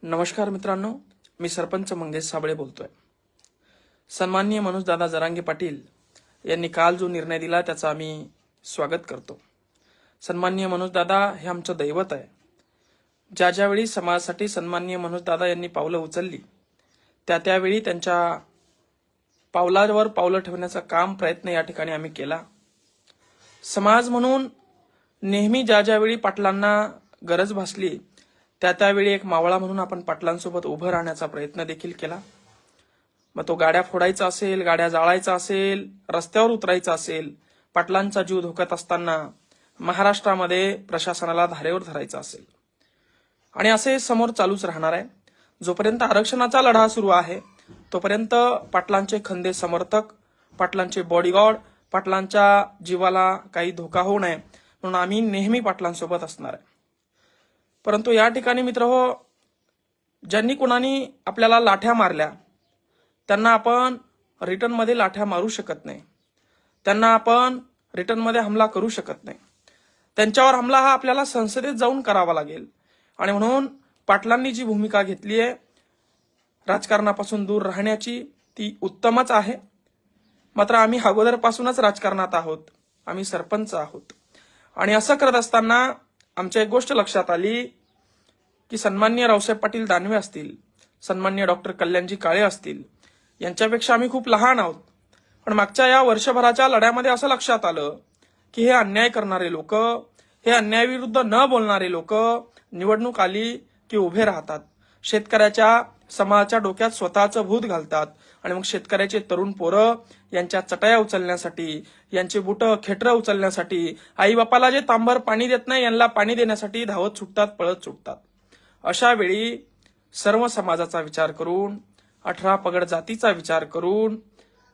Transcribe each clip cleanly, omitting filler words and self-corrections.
नमस्कार मित्रांनो, मी सरपंच मंगेश साबळे बोलतोय। सन्माननीय मनोजदादा जरांगे पाटील यांनी काल जो निर्णय दिला त्याचा आम्ही स्वागत करतो। सन्माननीय मनोजदादा हे आमचं दैवत आहे। ज्या ज्यावेळी समाजासाठी सन्माननीय मनोजदादा यांनी पावलं उचलली त्यावेळी त्यांच्या पावलावर पावलं ठेवण्याचा काम प्रयत्न या ठिकाणी आम्ही केला। समाज म्हणून नेहमी ज्या ज्यावेळी पाटलांना गरज भासली त्यावेळी एक मावळा म्हणून आपण पाटलांसोबत उभं राहण्याचा प्रयत्न देखील केला। मग तो गाड्या फोडायचा असेल, गाड्या जाळायचा असेल, रस्त्यावर उतरायचा असेल, पाटलांचा जीव धोक्यात असताना महाराष्ट्रामध्ये प्रशासनाला धारेवर धरायचा असेल, आणि असे समोर चालूच राहणार आहे। जोपर्यंत आरक्षणाचा लढा सुरू आहे तोपर्यंत पाटलांचे खंदे समर्थक, पाटलांचे बॉडीगार्ड, पाटलांच्या जीवाला काही धोका होऊ नये म्हणून आम्ही नेहमी पाटलांसोबत असणार आहे। परंतु या ठिकाणी मित्रहो, ज्यांनी कुणानी आपल्याला लाठ्या मारल्या त्यांना आपण रिटर्न मध्ये लाठ्या मारू शकत नाही, त्यांना आपण रिटर्न मध्ये हमला करू शकत नाही। त्यांच्यावर हमला हा आपल्याला संसदेत जाऊन करावा लागेल। आणि म्हणून पाटलांनी जी भूमिका घेतली आहे राजकारणापासून दूर राहण्याची ती उत्तमच आहे। मात्र आम्ही अगोदरपासूनच राजकारणात आहोत, आम्ही सरपंच आहोत, आणि असं करत असताना आमच्या एक गोष्ट लक्षात आली की सन्माननीय रावसाहेब पाटील दानवे असतील, सन्माननीय डॉक्टर कल्याणजी काळे असतील, यांच्यापेक्षा आम्ही खूप लहान आहोत। पण मागच्या या वर्षभराच्या लढ्यामध्ये असं लक्षात आलं की हे अन्याय करणारे लोक, हे अन्यायाविरुद्ध न बोलणारे लोक निवडणूक आली की उभे राहतात, शेतकऱ्याच्या समाजाच्या डोक्यात स्वतःचं भूत घालतात, आणि मग शेतकऱ्याचे तरुण पोरं यांच्या चटया उचलण्यासाठी, यांचे बुट खेटरं उचलण्यासाठी, आई बापाला जे तांबर पाणी देत नाही यांना पाणी देण्यासाठी धावत सुटतात, पळत सुटतात। अशा वेळी सर्व समाजाचा विचार करून, 18 पगड जातीचा विचार करून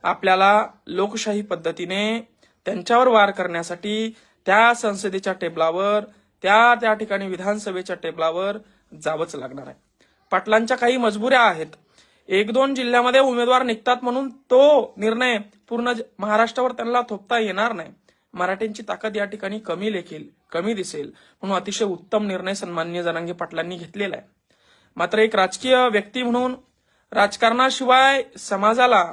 आपल्याला लोकशाही पद्धतीने त्यांच्यावर वार करण्यासाठी त्या संसदेच्या टेबलावर, त्या ठिकाणी विधानसभेच्या टेबलावर जावंच लागणार आहे। पाटलांच्या काही मजबुऱ्या आहेत, 1-2 जिल्ह्यामध्ये उमेदवार निघतात म्हणून तो निर्णय पूर्ण महाराष्ट्रावर त्यांना थोपता येणार नाही। मराठ्यांची ताकद या ठिकाणी कमी दिसेल म्हणून अतिशय उत्तम निर्णय सन्माननीय जरांगे पाटलांनी घेतलेला आहे। मात्र एक राजकीय व्यक्ती म्हणून राजकारणाशिवाय समाजाला,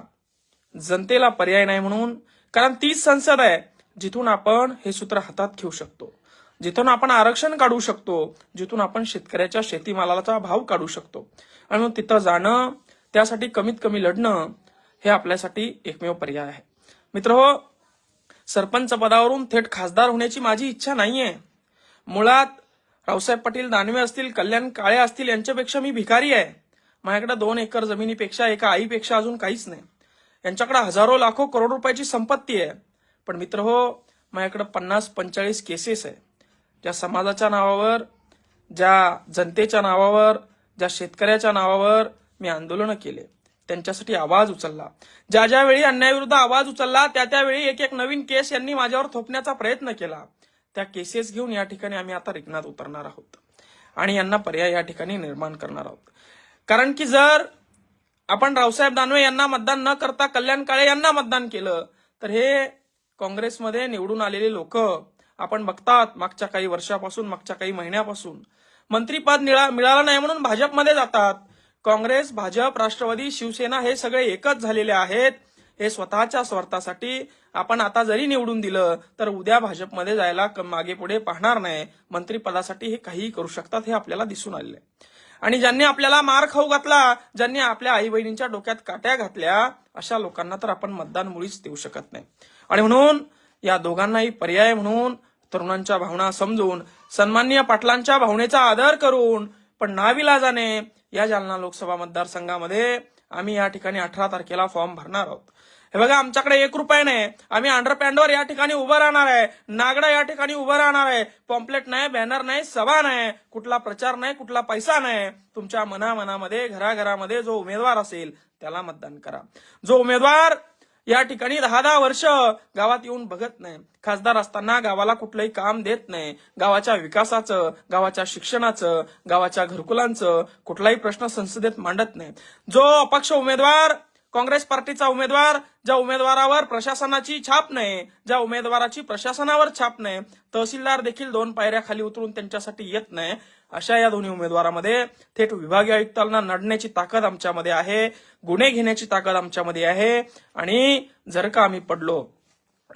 जनतेला पर्याय नाही म्हणून, कारण तीच संसद आहे जिथून आपण हे सूत्र हातात घेऊ शकतो, जिथून आपण आरक्षण काढू शकतो, जिथून आपण शेतकऱ्याच्या शेतीमालाचा भाव काढू शकतो, आणि मग तिथं जाणं, त्यासाठी कमीत कमी लढणं हे आपल्यासाठी एकमेव पर्याय आहे। मित्रहो, सरपंच पदावरून थेट खासदार होण्याची माझी इच्छा नाहीये। मुळात रावसाहेब पाटील दानवे असतील, कल्याण काळे असतील, यांच्यापेक्षा मी भिकारी आहे। माझ्याकडे 2 एकर जमिनीपेक्षा, एका आईपेक्षा अजून काहीच नाही। यांच्याकडे हजारो लाखो करोड रुपयाची संपत्ती आहे। पण मित्रहो, माझ्याकडे 50-45 केसेस आहे, ज्या समाजाच्या नावावर, ज्या जनतेच्या नावावर, ज्या शेतकऱ्याच्या नावावर मी आंदोलन केले, त्यांच्यासाठी आवाज उचलला। ज्या ज्यावेळी अन्यायाविरुद्ध आवाज उचलला त्यावेळी एक नवीन केस यांनी माझ्यावर थोपण्याचा प्रयत्न केला। त्या केसेस घेऊन या ठिकाणी आम्ही आता रिंगणात उतरणार आहोत आणि यांना पर्याय या ठिकाणी निर्माण करणार आहोत। कारण की जर आपण रावसाहेब दानवे यांना मतदान न करता कल्याण काळे यांना मतदान केलं तर हे काँग्रेसमध्ये निवडून आलेले लोक आपण बघतात मागच्या काही वर्षापासून, मागच्या काही महिन्यापासून मंत्रीपद मिळालं नाही म्हणून भाजपमध्ये जातात। काँग्रेस, भाजप, राष्ट्रवादी, शिवसेना हे सगळे एकच झालेले आहेत। हे स्वतःच्या स्वार्थासाठी आपण आता जरी निवडून दिलं तर उद्या भाजपमध्ये जायला मागे पुढे पाहणार नाही, मंत्रीपदासाठी हे काहीही करू शकतात, हे आपल्याला दिसून आलेलं आहे। आणि ज्यांनी आपल्याला मार खाऊ घातला, ज्यांनी आपल्या आई बहिणींच्या डोक्यात काट्या घातल्या, अशा लोकांना तर आपण मतदान मुळीच देऊ शकत नाही। आणि म्हणून या दोघांनाही पर्याय म्हणून तरुणांच्या भावना समजून, सन्माननीय पाटलांच्या भावनेचा आदर करून, पण नाविलाजाने या जालना लोकसभा मतदारसंघामध्ये आम्ही या ठिकाणी 18 तारखेला फॉर्म भरणार आहोत। हे बघा, आमच्याकडे 1 रुपया नाही, आम्ही अंडरपॅन्डवर या ठिकाणी उभं राहणार आहे, नागडा या ठिकाणी उभं राहणार आहे। पॉम्पलेट नाही, बॅनर नाही, सभा नाही, कुठला प्रचार नाही, कुठला पैसा नाही। तुमच्या मनामध्ये, घराघरामध्ये जो उमेदवार असेल त्याला मतदान करा। जो उमेदवार या ठिकाणी 10-10 वर्ष गावात येऊन बघत नाही, खासदार असताना गावाला कुठलंही काम देत नाही, गावाच्या विकासाचं, गावाच्या शिक्षणाचं, गावाच्या घरकुलांचं कुठलाही प्रश्न संसदेत मांडत नाही, जो अपक्ष उमेदवार काँग्रेस पार्टीचा उमेदवार, ज्या उमेदवारावर प्रशासनाची छाप नाही, ज्या उमेदवाराची प्रशासनावर छाप नाही, तहसीलदार देखील 2 पायऱ्या खाली उतरून त्यांच्यासाठी येत नाही, अशा या दोन्ही उमेदवारामध्ये थेट विभागीय आयुक्तांना लढण्याची ताकद आमच्यामध्ये आहे, गुन्हे घेण्याची ताकद आमच्यामध्ये आहे. आणि जर का आम्ही पडलो,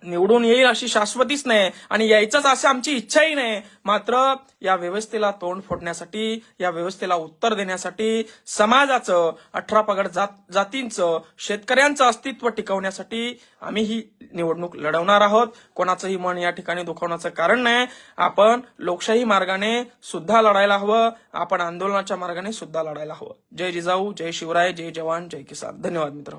निवडून येईल अशी शाश्वतीच नाही आणि यायचंच अशी आमची इच्छाही नाही, मात्र या व्यवस्थेला तोंड फोडण्यासाठी, या व्यवस्थेला उत्तर देण्यासाठी, समाजाचं 18 पगड जातींचं, शेतकऱ्यांचं अस्तित्व टिकवण्यासाठी आम्ही ही निवडणूक लढवणार आहोत. कोणाचंही मन या ठिकाणी दुखवण्याचं कारण नाही. आपण लोकशाही मार्गाने सुद्धा लढायला हवं, आपण आंदोलनाच्या मार्गाने सुद्धा लढायला हवं. जय जिजाऊ, जय शिवराय, जय जवान, जय किसान. धन्यवाद मित्र.